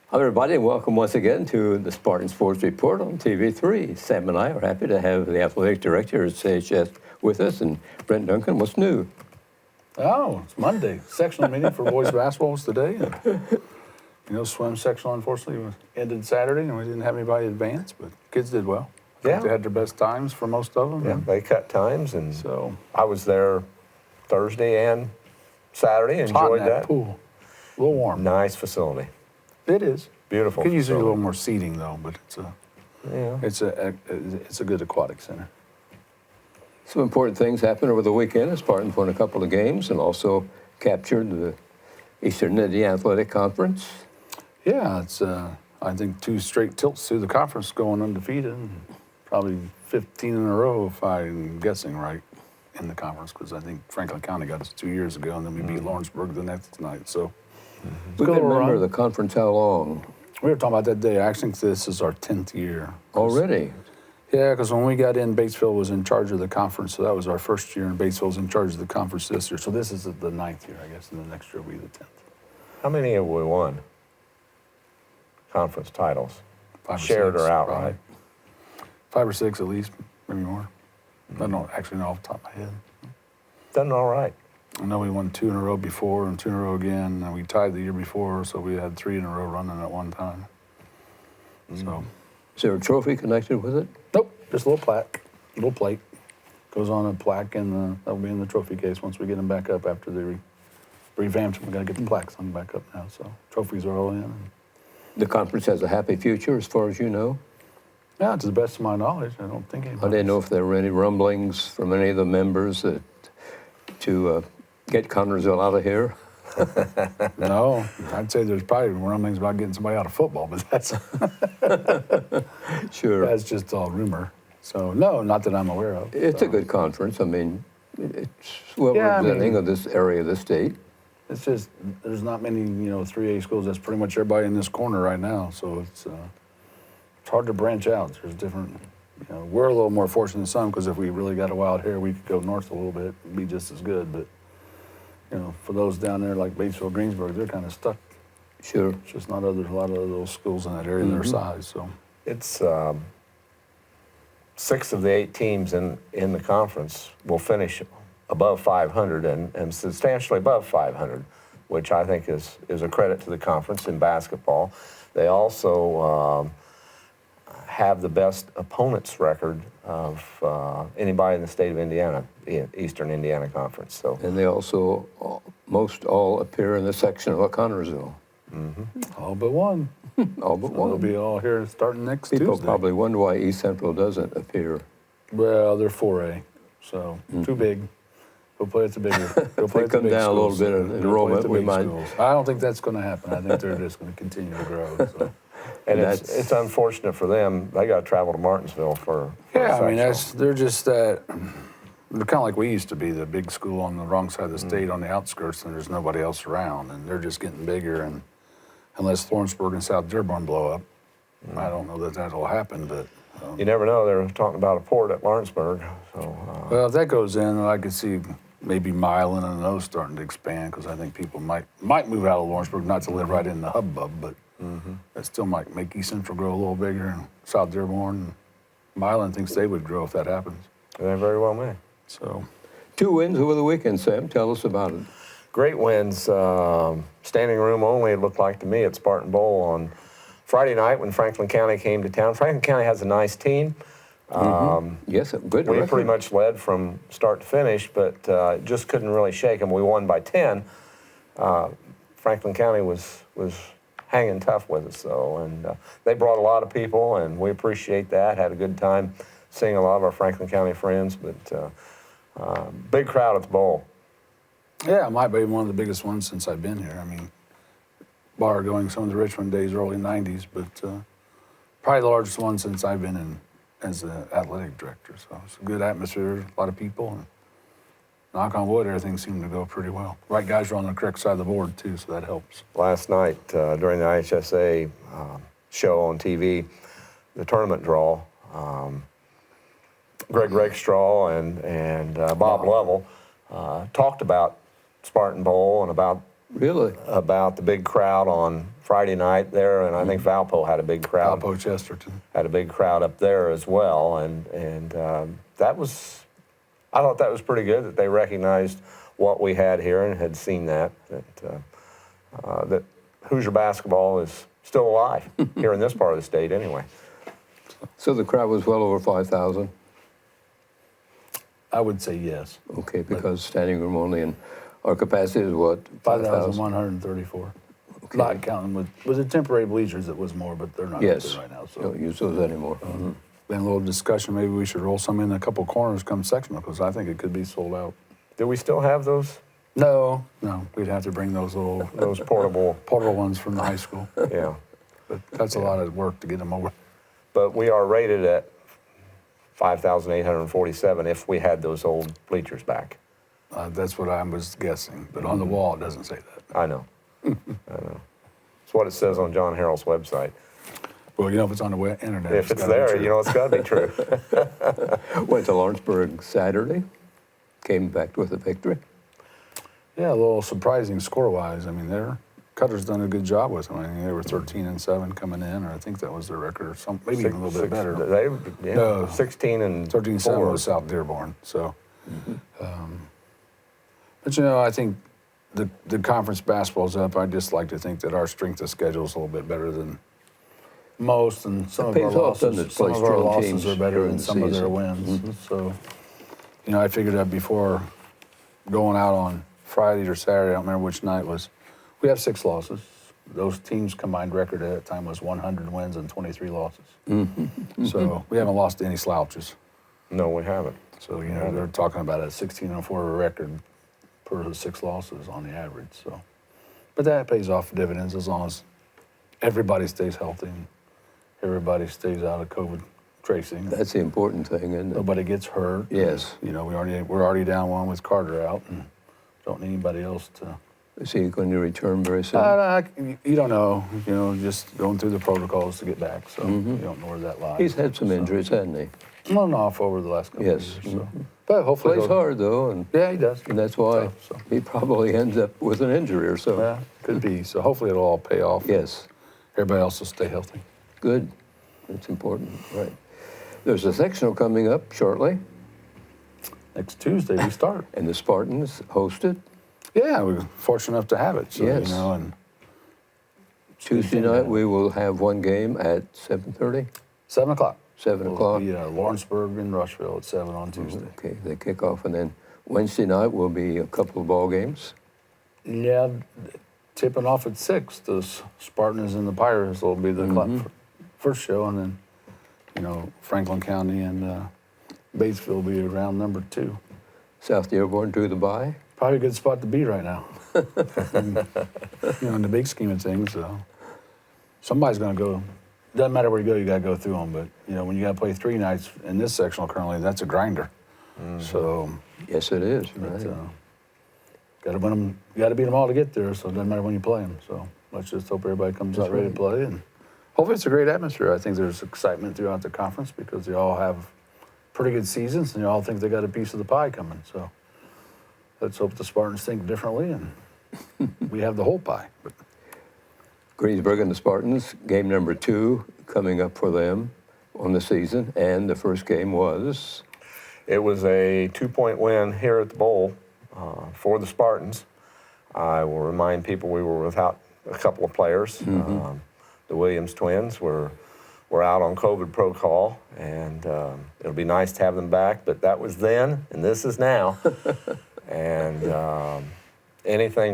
Hello, everybody, and welcome once again to the Spartan Sports Report on TV3. Sam and I are happy to have the athletic director at CHS with us, and Brent Duncan, what's new? Oh, it's Monday. Sectional meeting for boys basketball was today. And, swim sectional, unfortunately, ended Saturday, and we didn't have anybody advance, but kids did well. I think they had their best times for most of them. Yeah, they cut times, and so I was there Thursday and Saturday. It's hot in Enjoyed that pool. A little warm. Nice facility. It is. Beautiful. Could use a facility. little more seating though, but it's a good aquatic center. Some important things happened over the weekend. Spartans won a couple of games and also captured the Eastern Indiana Athletic Conference. Yeah, it's I think 2 straight tilts through the conference going undefeated. Probably 15 in a row, if I'm guessing right, in the conference, because I think Franklin County got us 2 years ago, and then we beat Lawrenceburg the next night. So We've been a member of the conference how long? we were talking about that day. I actually think this is our 10th year. Already? Yeah, because when we got in, Batesville was in charge of the conference, so that was our first year, and Batesville was in charge of the conference this year. So this is the 9th year, I guess, and the next year will be the 10th. How many have we won? Conference titles, 5 or shared 6, or outright? probably. 5 or 6 at least, maybe more. I don't actually know off the top of my head. Done all right. I know we won 2 in a row before and 2 in a row again, and we tied the year before, so we had 3 in a row running at one time. So, Is there a trophy connected with it? nope, just a little plaque, little plate. Goes on a plaque, and that'll be in the trophy case once we get them back up after they revamped them. We got to get the plaques on back up now, so trophies are all in. The conference has a happy future, as far as you know. Yeah, to the best of my knowledge, I don't think anybody. I didn't know if there were any rumblings from any of the members to get Connersville out of here. No, I'd say there's probably rumblings about getting somebody out of football, but that's Sure. that's just all rumor. So no, not that I'm aware of. It's so. a good conference. I mean, it's well Yeah, I representing mean- of this area of the state. It's just there's not many 3A schools. That's pretty much everybody in this corner right now. So it's hard to branch out. There's different. We're a little more fortunate than some because if we really got a wild hair, we could go north a little bit and be just as good. But for those down there like Batesville, Greensburg, they're kind of stuck. Sure. It's just not a lot of those schools in that area their size. So It's 6 of the 8 teams in the conference will finish above 500 and substantially above 500, which I think is a credit to the conference in basketball. They also have the best opponents record of anybody in the state of Indiana, the Eastern Indiana Conference. So, And they also most all appear in the section of Connersville. all but one. All but They'll one. be all here starting next People Tuesday. probably wonder why East Central doesn't appear. Well, they're 4A, so too big. Go play at the bigger. Go play They at the come big down a little schools. bit in Go play at enrollment, the we big might- schools. I don't think that's going to happen. I think they're just going to continue to grow. So. and That's- it's unfortunate for them. They got to travel to Martinsville for Yeah, a I mean sectional. they're just they're kind of like we used to be, the big school on the wrong side of the state on the outskirts, and there's nobody else around, and they're just getting bigger. And unless Lawrenceburg and South Dearborn blow up, I don't know that that'll happen. But You never know. They're talking about a port at Lawrenceburg. So, well, if that goes in, I could see maybe Milan and those starting to expand because I think people might move out of Lawrenceburg, not to live right in the hubbub, but that still might make East Central grow a little bigger, and South Dearborn and Milan thinks they would grow if that happens. they very well may. So 2 wins over the weekend, Sam. Tell us about it. Great wins. Standing room only, it looked like to me, at Spartan Bowl on Friday night when Franklin County came to town. Franklin County has a nice team. Yes, a good We record. pretty much led from start to finish, but just couldn't really shake them. We won by 10. Franklin County was hanging tough with us, though, and they brought a lot of people, and we appreciate that. Had a good time seeing a lot of our Franklin County friends, but big crowd at the bowl. yeah, it might be one of the biggest ones since I've been here. I mean, bar going some of the Richmond days, early 90s, but probably the largest one since I've been in as the athletic director. So it's a good atmosphere, a lot of people, and knock on wood, everything seemed to go pretty well. Right guys are on the correct side of the board, too, so that helps. Last night during the IHSA show on TV, the tournament draw, Greg Rakestraw and Bob Lovell talked about Spartan Bowl and about Really? the big crowd on Friday night there, and I think Valpo had a big crowd. Valpo Chesterton. Had a big crowd up there as well, and that was, I thought that was pretty good that they recognized what we had here and had seen that Hoosier basketball is still alive here in this part of the state anyway. So the crowd was well over 5,000? I would say yes. Okay, because standing room only, and our capacity is what? 5,134. Okay. Not counting with the temporary bleachers, it was more, but they're not Yes. up there right now. So Don't use those anymore. been a little discussion. Maybe we should roll some in a couple corners come sectional, because I think it could be sold out. Do we still have those No, we'd have to bring those portable? portable ones from the high school. Yeah, But that's a lot of work to get them over. but we are rated at 5,847 if we had those old bleachers back. That's what I was guessing, but on the wall it doesn't say that. I know. I know. It's what it says on John Harrell's website. Well, if it's on the internet, If it's gotta be there, true. it's got to be true. Went to Lawrenceburg Saturday, came back with a victory. Yeah, a little surprising score-wise. I mean, Cutter's done a good job with them. I mean, they were 13-7 coming in, or I think that was their record, or some, maybe even a little bit better. No, 16 and 13-7 4. was South Dearborn. So, but I think the conference basketball's up. I just like to think that our strength of schedule is a little bit better than most, and some of our pays off, doesn't losses. it, Some play of our strong losses teams are better during than the some of their season. wins. So, I figured that before going out on Friday or Saturday, I don't remember which night it was. We have 6 losses. Those teams' combined record at that time was 100 wins and 23 losses. So we haven't lost to any slouches. No, we haven't. So, they're talking about a 16-4 record per the 6 losses on the average. So, but that pays off dividends as long as everybody stays healthy and everybody stays out of COVID tracing. That's the important thing, isn't it? Nobody gets hurt. Yes. We're already down one with Carter out, and don't need anybody else to. Is he going to return very soon? You don't know. Just going through the protocols to get back. So you don't know where that lies. He's had some injuries, hasn't he? On and off over the last couple Yes. of years. So. But hopefully Plays hard, though, and Yeah, he does. that's why So. he probably ends up with an injury or so. Yeah, could be. So hopefully it'll all pay off. Yes, Everybody else will stay healthy. good. That's important, right. There's a sectional coming up shortly, Next Tuesday we start. and the Spartans hosted Yeah, we're fortunate enough to have it. So, Yes. and Tuesday night. We will have one game at 7:30. 7 o'clock. 7 We'll o'clock. be Lawrenceburg and Rushville at 7 on Tuesday. Okay, they kick off, and then Wednesday night will be a couple of ball games. Yeah, tipping off at 6. The Spartans and the Pirates will be the first show, and then, Franklin County and Batesville will be around number 2. South Dearborn do the bye. Probably a good spot to be right now. In the big scheme of things, somebody's going to go. Doesn't matter where you go, you got to go through them. But when you got to play 3 nights in this sectional currently, that's a grinder. So, Yes, it is. Right. got to win them. You got to beat them all to get there. So it doesn't matter when you play them. So let's just hope everybody comes out ready to play, and hopefully it's a great atmosphere. I think there's excitement throughout the conference because they all have pretty good seasons, and they all think they got a piece of the pie coming. So let's hope the Spartans think differently, and we have the whole pie. But Greensburg and the Spartans, game number 2 coming up for them on the season, and the first game was It was a 2-point win here at the Bowl for the Spartans. I will remind people we were without a couple of players. The Williams twins were out on COVID protocol, and it'll be nice to have them back, but that was then, and this is now. And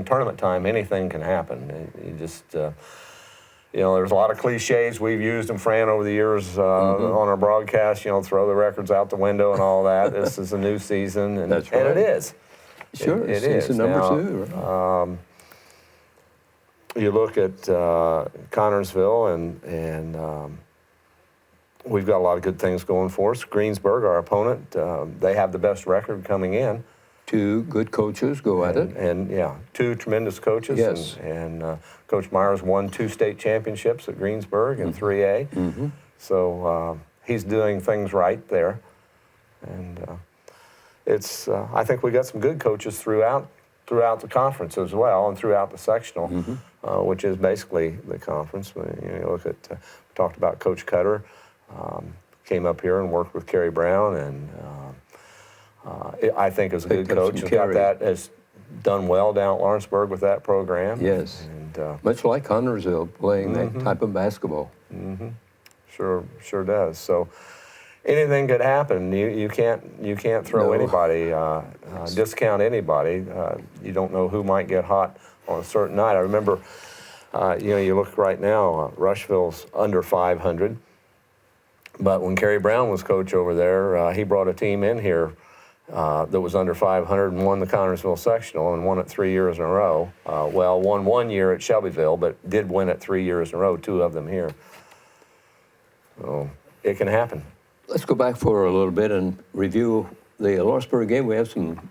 tournament time, anything can happen. You just, there's a lot of cliches. We've used them, Fran, over the years on our broadcast, throw the records out the window and all that. This is a new season, and, That's and right. it is. sure It it's is. number Now, 2. Right? You look at Connorsville, and we've got a lot of good things going for us. Greensburg, our opponent, they have the best record coming in. 2 good coaches go at it. And 2 tremendous coaches. Yes. And Coach Myers won 2 state championships at Greensburg in 3A. So he's doing things right there. And I think we got some good coaches throughout the conference as well, and throughout the sectional. which is basically the conference. You look at, we talked about Coach Cutter, came up here and worked with Kerry Brown, and I think is a good Picked up coach. some And got Kerry. that, has done well down at Lawrenceburg with that program. Yes. And Much like Connersville, playing that type of basketball. sure does. So anything could happen. You can't throw No. anybody, discount anybody. You don't know who might get hot on a certain night. I remember, you look right now, Rushville's under 500. But when Kerry Brown was coach over there, he brought a team in here that was under 500 and won the Connersville sectional and won it 3 years in a row. Won 1 year at Shelbyville, but did win it 3 years in a row, 2 of them here. So it can happen. Let's go back for a little bit and review the Lawrenceburg game. We have some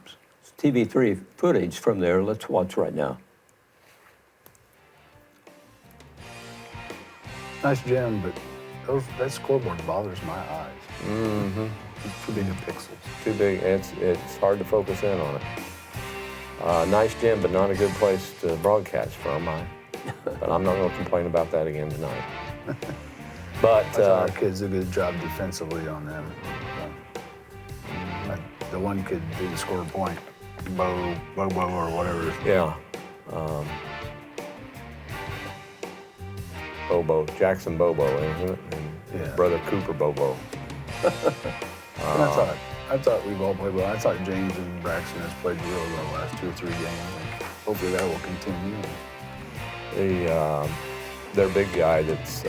TV3 footage from there. Let's watch right now. Nice gym, but that scoreboard bothers my eyes. Mm-hmm. It's too big of pixels. Too big. It's hard to focus in on it. Nice gym, but not a good place to broadcast from. But I'm not going to complain about that again tonight. But I thought our kids did a good job defensively on them. The one kid didn't score a point. Bobo or whatever. yeah, Bobo, Jackson Bobo, isn't it? And his Yeah. brother Cooper Bobo. And I thought we've all played well. I thought James and Braxton has played really well the last 2 or 3 games. And hopefully that will continue. Their big guy that's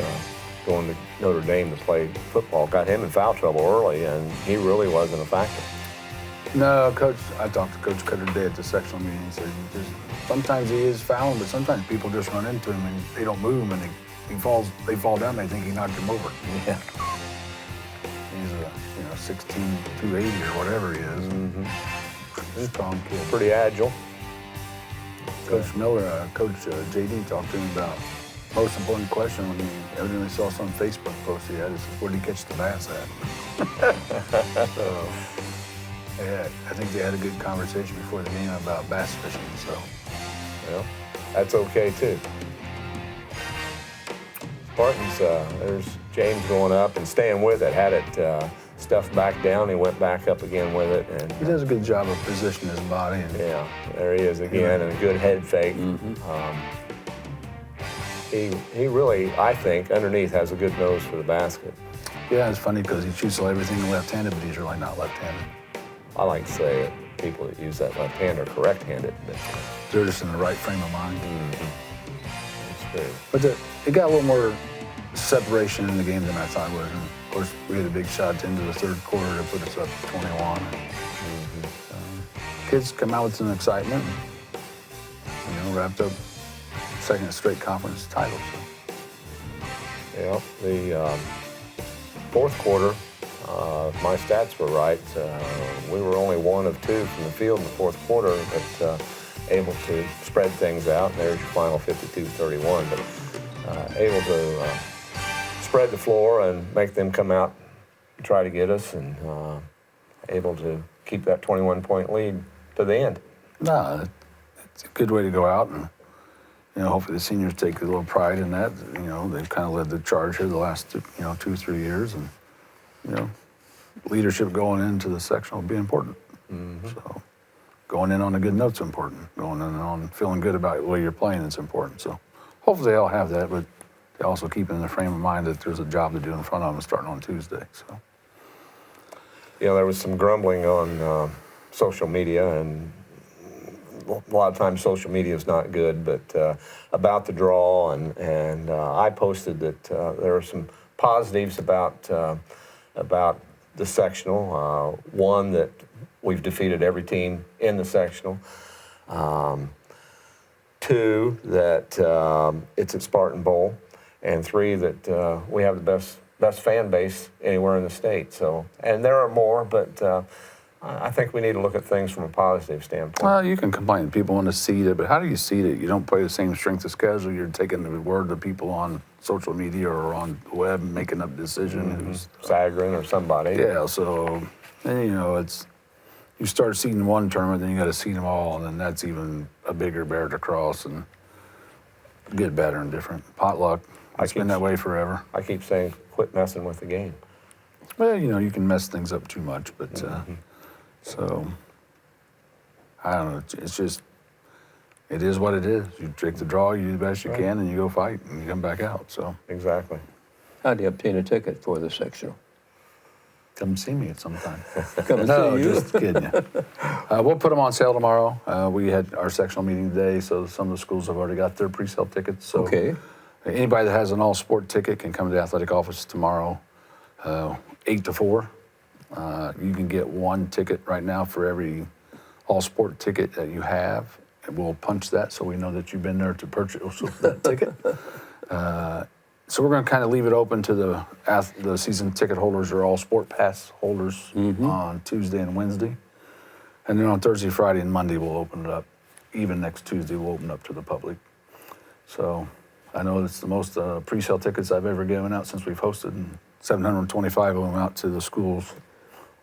going to Notre Dame to play football got him in foul trouble early, and he really wasn't a factor. No, Coach, I talked to Coach Cutter today at the sectional meeting. He said sometimes he is fouling, but sometimes people just run into him and they don't move him and they fall down, they think he knocked him over. Yeah. He's a 16, 280 or whatever he is. He's a strong kid. Pretty agile. Coach Miller, Coach JD talked to him about most important question when he evidently saw some Facebook post he had. He says, where did he catch the bass at? So, yeah, I think they had a good conversation before the game about bass fishing. So, Well, that's okay too. Spartans, there's James going up and staying with it. Had it stuffed back down. He went back up again with it. And he does a good job of positioning his body. And yeah, there he is again, and a good head fake. He really, I think, underneath has a good nose for the basket. yeah, it's funny because he shoots everything left-handed, but he's really not left-handed. I like to say that people that use that left hand are correct-handed, but They're just in the right frame of mind. it's true. But it got a little more separation in the game than I thought it would. And of course, we had a big shot into the third quarter to put us up to 21. Kids come out with some excitement. And, wrapped up second straight conference title. So. Yeah, the fourth quarter, if my stats were right, we were only 1 of 2 from the field in the fourth quarter, but able to spread things out. And there's your final 52-31, but able to spread the floor and make them come out and try to get us, and able to keep that 21-point lead to the end. No, it's a good way to go out, and hopefully the seniors take a little pride in that. They've kind of led the charge here the last 2 or 3 years, and leadership going into the sectional will be important. So going in on a good note's important. Going in on feeling good about the way you're playing is important. So hopefully they all have that, but they also keep in the frame of mind that there's a job to do in front of them starting on Tuesday. So There was some grumbling on social media, and a lot of times social media is not good, but about the draw, and I posted that there are some positives about the sectional. One, that we've defeated every team in the sectional. 2, that it's at Spartan Bowl, and 3, that we have the best fan base anywhere in the state. So, and there are more, but I think we need to look at things from a positive standpoint. well, you can complain. People want to seed it, but how do you seed it? You don't play the same strength of schedule. You're taking the word of people on social media or on the web and making up decisions. Sagarin or somebody. Yeah, so it's you start seeding one tournament, then you got to seed them all, and then that's even a bigger bear to cross. And get better and different. Potluck, it's been that way forever. I keep saying, quit messing with the game. Well, you know, you can mess things up too much, but so I don't know. It's just, it is what it is. You take the draw, you do the best you can, and you go fight, and you come back out. So Exactly. How do you obtain a ticket for the sectional? come see me at some time. Come and No, see you. just kidding you. We'll put them on sale tomorrow. We had our sectional meeting today, so some of the schools have already got their pre-sale tickets. So Okay. anybody that has an all-sport ticket can come to the athletic office tomorrow, 8 to 4. You can get one ticket right now for every all-sport ticket that you have. And we'll punch that so we know that you've been there to purchase that ticket. So we're going to kind of leave it open to the season ticket holders or all sport pass holders on Tuesday and Wednesday. And then on Thursday, Friday, and Monday, we'll open it up. Even next Tuesday, we'll open up to the public. So I know it's the most pre-sale tickets I've ever given out since we've hosted, and 725 of them out to the schools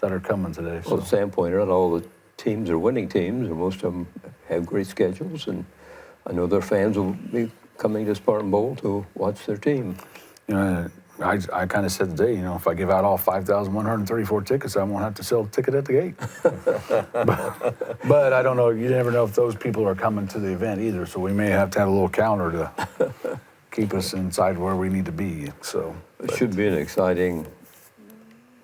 that are coming today. So. Well, Sam pointed out all the teams are winning teams, and most of them have great schedules, and I know their fans will be coming to Spartan Bowl to watch their team. You know, I kind of said today, you know, if I give out all 5,134 tickets, I won't have to sell a ticket at the gate. but I don't know. You never know if those people are coming to the event either. So we may have to have a little counter to keep us inside where we need to be. So It should be an exciting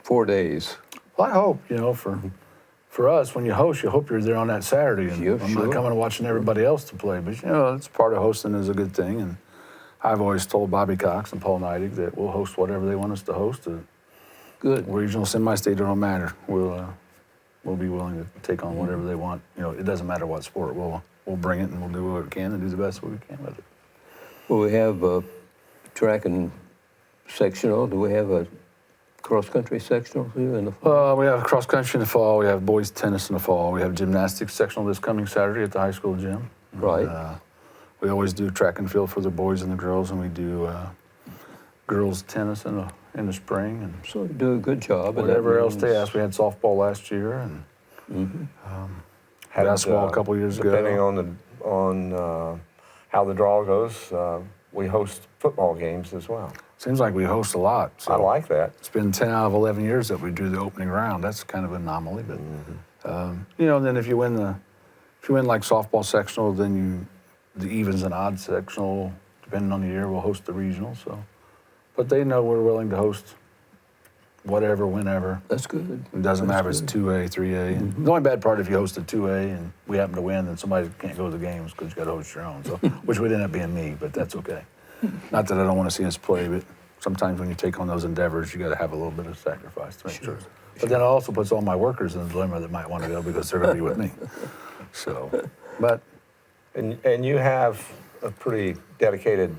4 days. well, I hope, you know, for us, when you host, you hope you're there on that Saturday. And Yeah, I'm sure. not coming and watching everybody else to play. But, you know, it's part of hosting is a good thing. And I've always told Bobby Cox and Paul Neidig that we'll host whatever they want us to host. Good. Regional, semi-state, it don't matter. We'll be willing to take on whatever they want. You know, it doesn't matter what sport. We'll bring it and we'll do what we can and do the best we can with it. Well, we have track and sectional. Do we have a cross-country sectional too in the fall? We have cross country in the fall. We have boys tennis in the fall. We have gymnastics sectional this coming Saturday at the high school gym. Right. And, we always do track and field for the boys and the girls, and we do girls tennis in the spring and So you do a good job. and that whatever else they means- ask. We had softball last year and Had, basketball a couple years ago. Depending on how the draw goes, we host football games as well. Seems like we host a lot. So I like that. it's been 10 out of 11 years that we do the opening round. That's kind of an anomaly, but you know, then if you win like softball sectional, then the evens and odds sectional, depending on the year, we'll host the regional. So, but they know we're willing to host whatever, whenever. That's good. It doesn't That's matter if it's good. 2A, 3A. And the only bad part if you host a 2A and we happen to win, then somebody can't go to the games because you got to host your own. So, which would end up being me, but that's okay. Not that I don't want to see us play, but sometimes when you take on those endeavors, you got to have a little bit of sacrifice to make sure. But then it also puts all my workers in a dilemma that might want to go because they're going to be with me. So, but And you have a pretty dedicated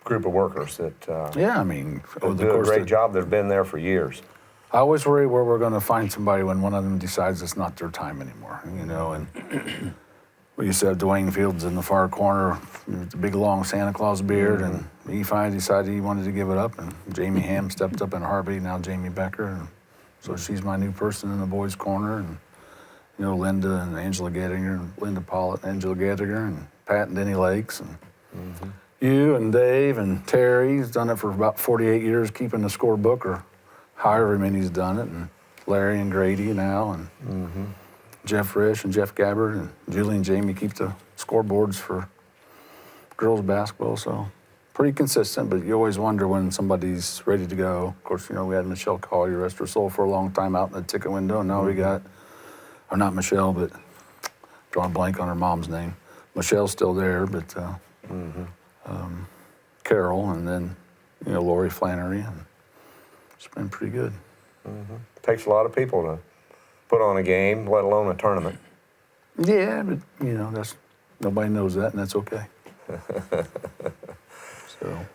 group of workers that yeah, I mean, over the do a course great of, job. They've been there for years. I always worry where we're going to find somebody when one of them decides it's not their time anymore, you know. And we used to have Dwayne Fields in the far corner with the big long Santa Claus beard, and he finally decided he wanted to give it up. And Jamie Ham stepped up in a heartbeat. Now Jamie Becker, and so she's my new person in the boys' corner. And you know, Linda and Angela Gettinger, and Linda Pollitt, and Angela Gettinger, and Pat and Denny Lakes, and you and Dave and Terry. He's done it for about 48 years, keeping the scorebook, or however many he's done it, and Larry and Grady now, and Jeff Risch and Jeff Gabbard, and Julie and Jamie keep the scoreboards for girls basketball. So pretty consistent, but you always wonder when somebody's ready to go. Of course, you know, we had Michelle Collier, rest her soul, for a long time out in the ticket window, and now we got, or not Michelle, but drawing a blank on her mom's name. Michelle's still there, but Carol, and then, you know, Lori Flannery, and it's been pretty good. Takes a lot of people to put on a game, let alone a tournament. Yeah, but, you know, nobody knows that, and that's okay. So,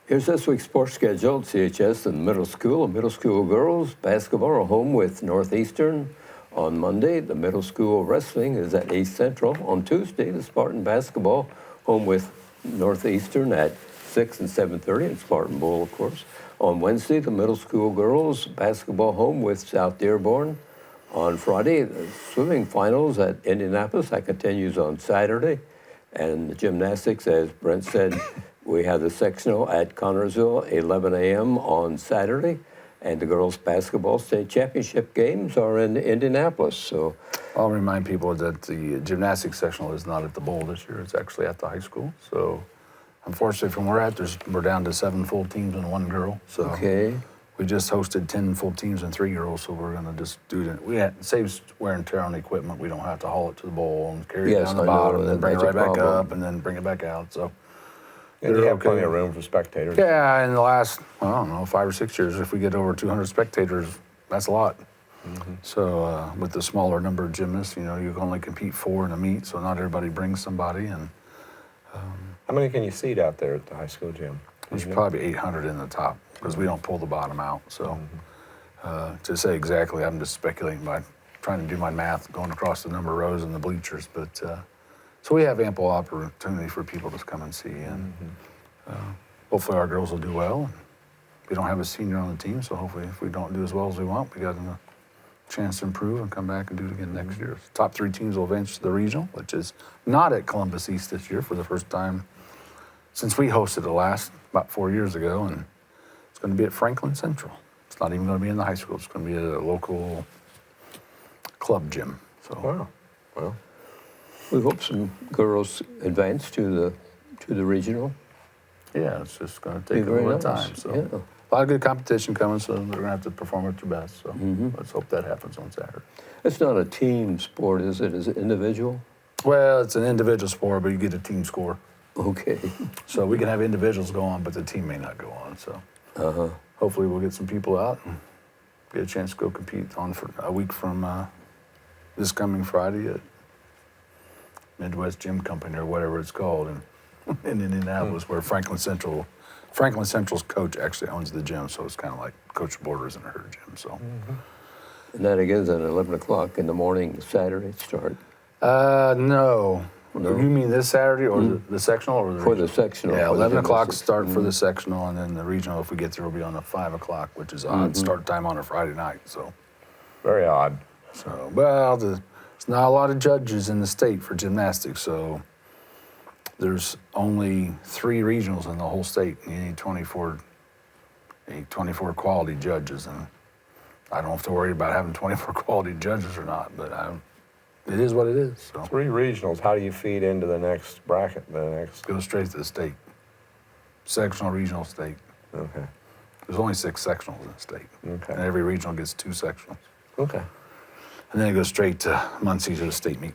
Here's this week's sports schedule. CHS and middle school girls basketball are home with Northeastern on Monday. The middle school wrestling is at 8 Central. On Tuesday, the Spartan basketball home with Northeastern at 6 and 7:30 in Spartan Bowl, of course. On Wednesday, the middle school girls basketball home with South Dearborn. On Friday, the swimming finals at Indianapolis. That continues on Saturday. And the gymnastics, as Brent said, we have the sectional at Connorsville, 11 a.m. on Saturday. And the girls' basketball state championship games are in Indianapolis. So I'll remind people that the gymnastics sectional is not at the bowl this year. It's actually at the high school. So unfortunately, from where we're at, we're down to 7 full teams and 1 girl. So okay. we just hosted 10 full teams and 3 girls, so we're going to just do that. It saves wear and tear on the equipment. We don't have to haul it to the bowl and carry it Yes, down the I know, bottom and then bring it that's right a back problem. up and then bring it back out. So And you they're have plenty okay. of room for spectators. Yeah, in the last, I don't know, 5 or 6 years, if we get over 200 spectators, that's a lot. So with the smaller number of gymnasts, you can only compete 4 in a meet, so not everybody brings somebody. And How many can you seat out there at the high school gym? there's probably 800 in the top because we don't pull the bottom out. So to say exactly, I'm just speculating by trying to do my math, going across the number of rows in the bleachers. But so we have ample opportunity for people to come and see. And hopefully our girls will do well. We don't have a senior on the team, so hopefully if we don't do as well as we want, we got a chance to improve and come back and do it again next year. Top 3 teams will advance to the regional, which is not at Columbus East this year for the first time since we hosted it last about 4 years ago, and it's going to be at Franklin Central. It's not even going to be in the high school. It's going to be at a local club gym. So Wow. Well, We hope some girls advance to the regional. yeah, it's just going to Be take a very little bit of nice. time. So Yeah. a lot of good competition coming, so they're going to have to perform at their best. So let's hope that happens on Saturday. It's not a team sport, is it? Is it individual? Well, it's an individual sport, but you get a team score. Okay. So we can have individuals go on, but the team may not go on. So hopefully we'll get some people out and get a chance to go compete on for a week from this coming Friday at Midwest Gym Company or whatever it's called in Indianapolis, where Franklin Central's coach actually owns the gym, so it's kind of like Coach Borders in her gym. So And that again is at 11 o'clock in the morning, Saturday start. no. No? You mean this Saturday or the sectional or the For regional? the sectional. Yeah, for the 11 o'clock gymnastics. start for the sectional, and then the regional, if we get there, will be on a 5 o'clock, which is odd start time on a Friday night. So, very odd. there's not a lot of judges in the state for gymnastics, so there's only 3 regionals in the whole state, and you need 24 quality judges, and I don't have to worry about having 24 quality judges or not, but it is what it is. So 3 regionals. How do you feed into the next bracket? The next. go straight to the state, sectional, regional, state. Okay. There's only 6 sectionals in the state. Okay. And every regional gets 2 sectionals. Okay. And then it goes straight to Muncie to the state meet.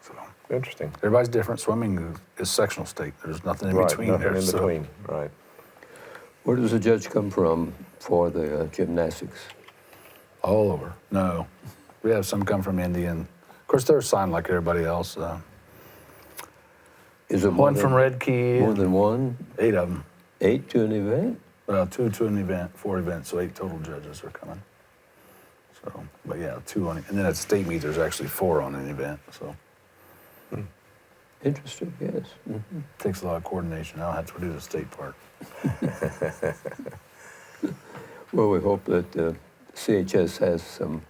So Interesting. everybody's different. Swimming is sectional state. There's nothing in Right. between Nothing there. in so- between. Right. Where does the judge come from for the gymnastics? All over. No. We have some come from India. And of course, they're assigned like everybody else. Is it more One from than- Red Key. More than one? 8 of them. 8 to an event? Well, 2 to an event, 4 events, so 8 total judges are coming. So, but yeah, 2 on it. And then at state meet, there's actually 4 on an event. So Interesting, yes. takes a lot of coordination. I don't have to do the state part. Well, we hope that CHS has some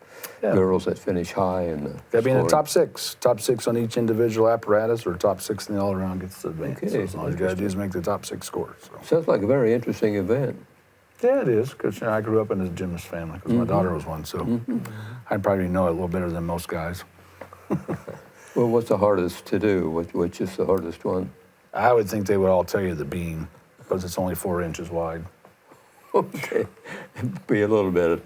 Yeah. girls that finish high in the Got to be in the scoring. top 6 on each individual apparatus, or top 6 in the all-around gets the advance. Okay, So as long as you got to do is make the top 6 scores. So. Sounds like a very interesting event. Yeah, it is, because I grew up in a gymnast family, because my daughter was one, so I probably know it a little better than most guys. Well, what's the hardest to do? Which is the hardest one? I would think they would all tell you the beam, because it's only 4 inches wide. Okay. Be a little bit.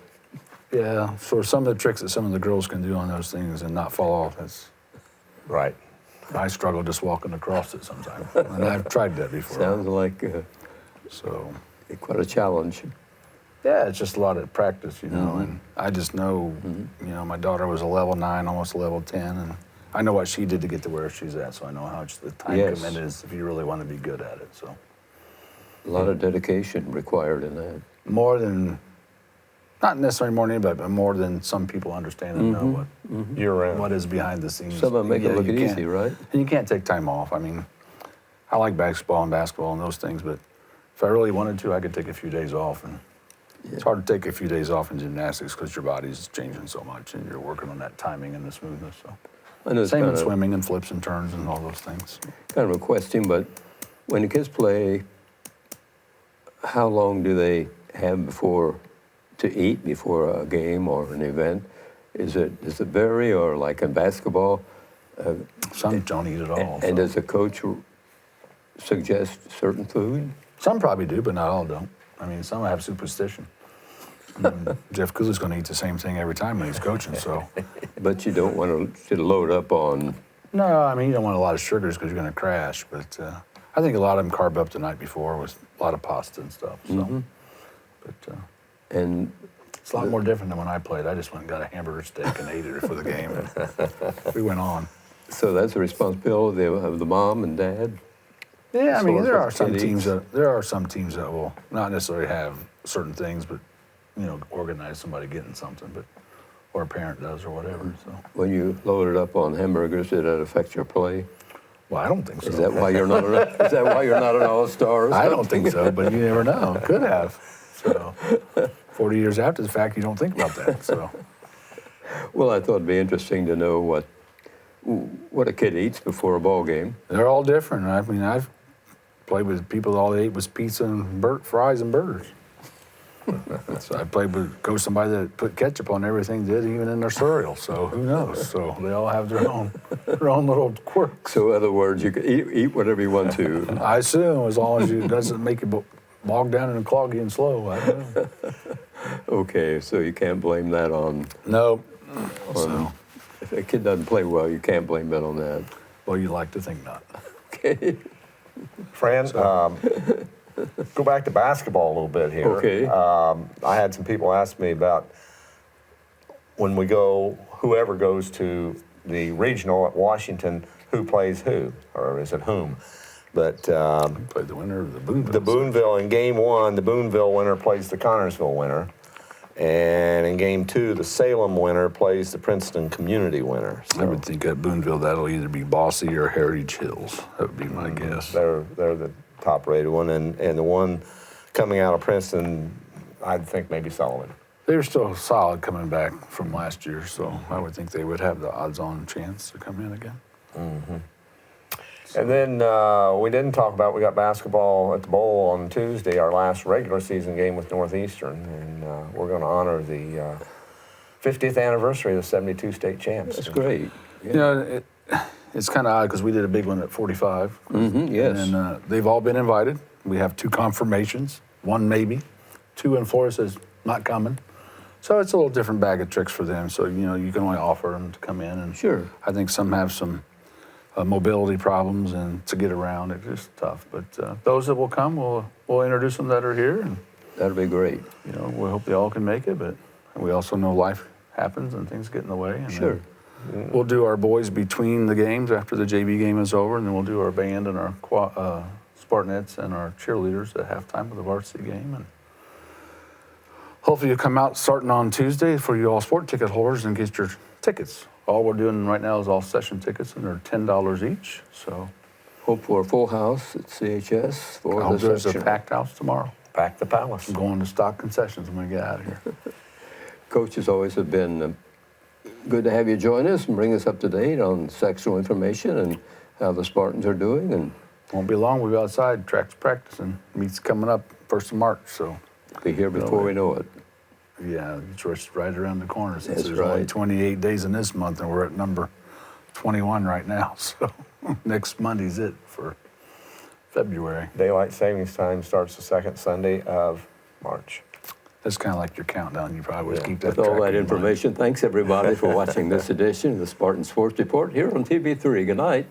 Yeah, so some of the tricks that some of the girls can do on those things and not fall off, Right. I struggle just walking across it sometimes. And I've tried that before. Sounds like So, quite a challenge. yeah, it's just a lot of practice, and I just know, my daughter was a level 9, almost a level 10, and I know what she did to get to where she's at, so I know how much the time Yes. commitment is if you really want to be good at it. So A lot of dedication required in that. more than, not necessarily more than anybody, but more than some people understand and know Year round. what is behind the scenes. Some of them make it Yeah, look you can't- easy, right? And you can't take time off. I mean, I like basketball and those things, but if I really wanted to, I could take a few days off. And it's hard to take a few days off in gymnastics because your body's changing so much and you're working on that timing and the smoothness. So I know it's Same in kind of, swimming and flips and turns and all those things. kind of a question, but when the kids play, how long do they have to eat before a game or an event? Does it vary, or like in basketball? Some don't eat at all. And so. does the coach suggest certain food? Some probably do, but not all don't. I mean, some have superstition. Jeff Cooley's going to eat the same thing every time when he's coaching, so. But you don't want to load up on. No, I mean, you don't want a lot of sugars because you're going to crash, but I think a lot of them carb up the night before with a lot of pasta and stuff, so. But And it's a lot more different than when I played. I just went and got a hamburger steak and ate it for the game, and we went on. so that's the responsibility of the mom and dad. Yeah, I mean, So there if are it's some kid teams eats- that will not necessarily have certain things, but organize somebody getting something, but or a parent does or whatever. So, When you loaded up on hamburgers, did that affect your play? well, I don't think so. Is that why you're not? Is that why you're not an all-star? or I don't something? think so, but you never know. Could have. So, 40 years after the fact, you don't think about that. So, Well, I thought it'd be interesting to know what a kid eats before a ball game. they're all different. I mean, I've played with people all they ate was pizza and fries and burgers. So I played with somebody that put ketchup on everything, did even in their cereal. So who knows? So they all have their own little quirks. So, in other words, you can eat whatever you want to. I assume as long as it doesn't make you bog down and cloggy and slow. I don't know. Okay, so you can't blame that on. No. So, If a kid doesn't play well, you can't blame it on that. well, you like to think not. Okay. Fran, go back to basketball a little bit here. Okay. I had some people ask me about when we go, whoever goes to the regional at Washington, who plays who, or is it whom? But Played the winner of the Boonville. the Boonville, in game one, the Boonville winner plays the Connorsville winner. And in game two, the Salem winner plays the Princeton Community winner. I would think at Boonville that'll either be Bossy or Heritage Hills. That would be my guess. They're the top-rated one, and the one coming out of Princeton, I'd think maybe Sullivan. They're still solid coming back from last year, so I would think they would have the odds-on chance to come in again. And then we didn't talk about, we got basketball at the Bowl on Tuesday, our last regular season game with Northeastern, and we're going to honor the 50th anniversary of the 72 state champs. That's great. You know, it's kind of odd because we did a big one at 45. Yes. And they've all been invited. We have 2 confirmations, 1 maybe, 2 in Florida says not coming. So it's a little different bag of tricks for them. So, you can only offer them to come in. And Sure. I think some have some mobility problems and to get around. It's just tough. But those that will come, we'll introduce them that are here. And, That'd be great. we hope they all can make it. But we also know life happens and things get in the way. And Sure. We'll do our boys between the games after the JV game is over, and then we'll do our band and our Spartanettes and our cheerleaders at halftime of the varsity game. And hopefully you'll come out starting on Tuesday for you all sport ticket holders and get your tickets. All we're doing right now is all session tickets, and they're $10 each. So Hope for a full house at CHS for I hope the there's a section. packed house tomorrow. Pack the palace. I'm going to stock concessions when we get out of here. Coaches always have been good to have you join us and bring us up to date on sectional information and how the Spartans are doing. And Won't be long. We'll be outside, tracks practicing. Meets coming up 1st of March. So be here before we know it. yeah, it's just right around the corner. Since That's there's only right. 28 days in this month, and we're at number 21 right now. So next Monday's it for February. Daylight savings time starts the second Sunday of March. That's kind of like your countdown. You probably would Yeah. keep that. With all track that in your mind. information, thanks everybody for watching this edition of the Spartan Sports Report here on TV3. Good night.